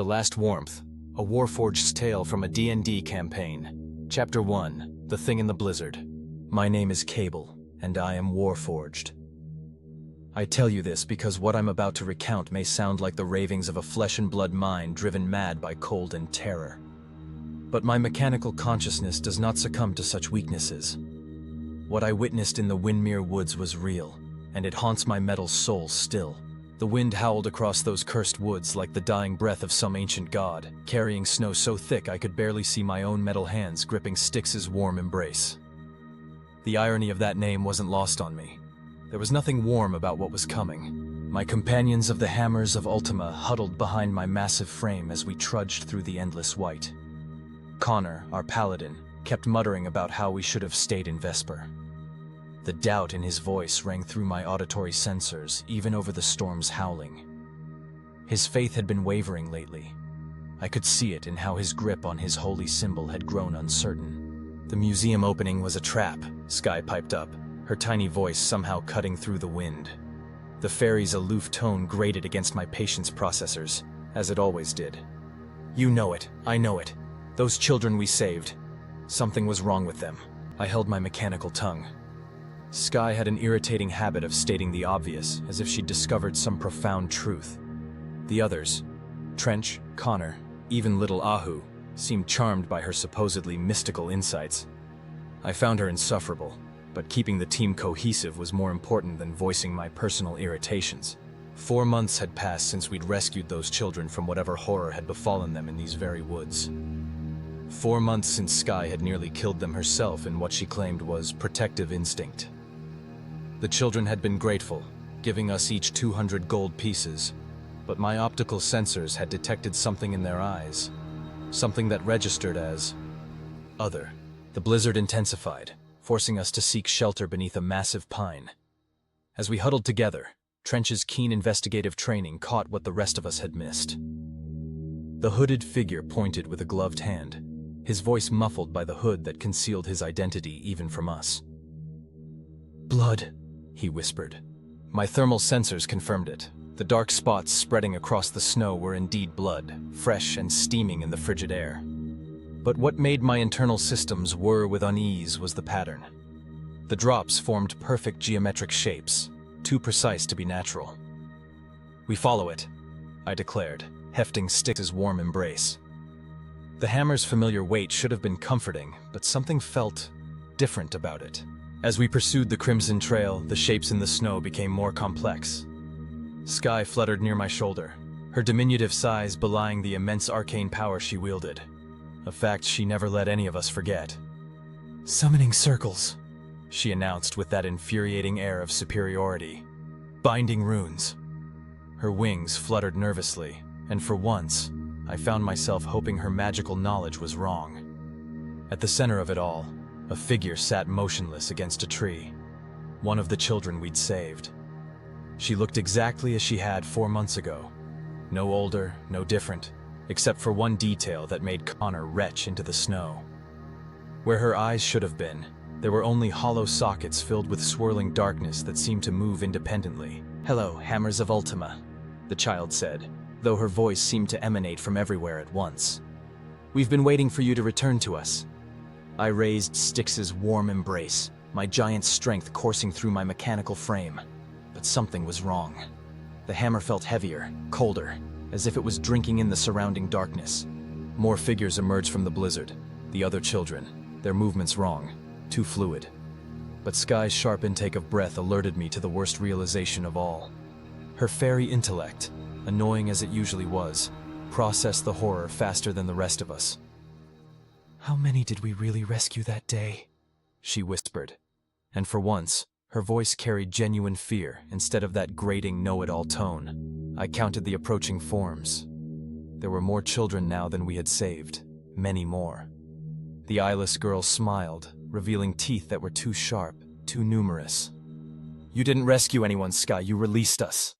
The Last Warmth, a Warforged's tale from a D&D campaign. Chapter 1, The Thing in the Blizzard. My name is Cable, and I am Warforged. I tell you this because what I'm about to recount may sound like the ravings of a flesh-and-blood mind driven mad by cold and terror. But my mechanical consciousness does not succumb to such weaknesses. What I witnessed in the Windmere Woods was real, and it haunts my metal soul still. The wind howled across those cursed woods like the dying breath of some ancient god, carrying snow so thick I could barely see my own metal hands gripping Styx's warm embrace. The irony of that name wasn't lost on me. There was nothing warm about what was coming. My companions of the Hammers of Ultima huddled behind my massive frame as we trudged through the endless white. Connor, our Paladin, kept muttering about how we should have stayed in Vesper. The doubt in his voice rang through my auditory sensors, even over the storm's howling. His faith had been wavering lately. I could see it in how his grip on his holy symbol had grown uncertain. The museum opening was a trap, Skye piped up, her tiny voice somehow cutting through the wind. The fairy's aloof tone grated against my patience processors, as it always did. You know it, I know it. Those children we saved. Something was wrong with them. I held my mechanical tongue. Skye had an irritating habit of stating the obvious, as if she'd discovered some profound truth. The others, Trench, Connor, even little Ahu, seemed charmed by her supposedly mystical insights. I found her insufferable, but keeping the team cohesive was more important than voicing my personal irritations. 4 months had passed since we'd rescued those children from whatever horror had befallen them in these very woods. 4 months since Skye had nearly killed them herself in what she claimed was protective instinct. The children had been grateful, giving us each 200 gold pieces, but my optical sensors had detected something in their eyes, something that registered as other. The blizzard intensified, forcing us to seek shelter beneath a massive pine. As we huddled together, Trench's keen investigative training caught what the rest of us had missed. The hooded figure pointed with a gloved hand, his voice muffled by the hood that concealed his identity even from us. "Blood," he whispered. My thermal sensors confirmed it. The dark spots spreading across the snow were indeed blood, fresh and steaming in the frigid air. But what made my internal systems whir with unease was the pattern. The drops formed perfect geometric shapes, too precise to be natural. "We follow it," I declared, hefting Styx's warm embrace. The hammer's familiar weight should have been comforting, but something felt different about it. As we pursued the crimson trail, the shapes in the snow became more complex. Skye fluttered near my shoulder, her diminutive size belying the immense arcane power she wielded, a fact she never let any of us forget. "Summoning circles," she announced with that infuriating air of superiority. "Binding runes." Her wings fluttered nervously, and for once, I found myself hoping her magical knowledge was wrong. At the center of it all, a figure sat motionless against a tree, one of the children we'd saved. She looked exactly as she had 4 months ago. No older, no different, except for one detail that made Connor retch into the snow. Where her eyes should have been, there were only hollow sockets filled with swirling darkness that seemed to move independently. "Hello, Hammers of Ultima," the child said, though her voice seemed to emanate from everywhere at once. "We've been waiting for you to return to us." I raised Styx's warm embrace, my giant strength coursing through my mechanical frame. But something was wrong. The hammer felt heavier, colder, as if it was drinking in the surrounding darkness. More figures emerged from the blizzard, the other children, their movements wrong, too fluid. But Skye's sharp intake of breath alerted me to the worst realization of all. Her fairy intellect, annoying as it usually was, processed the horror faster than the rest of us. "How many did we really rescue that day?" she whispered. And for once, her voice carried genuine fear instead of that grating know-it-all tone. I counted the approaching forms. There were more children now than we had saved, many more. The eyeless girl smiled, revealing teeth that were too sharp, too numerous. "You didn't rescue anyone, Skye, you released us,"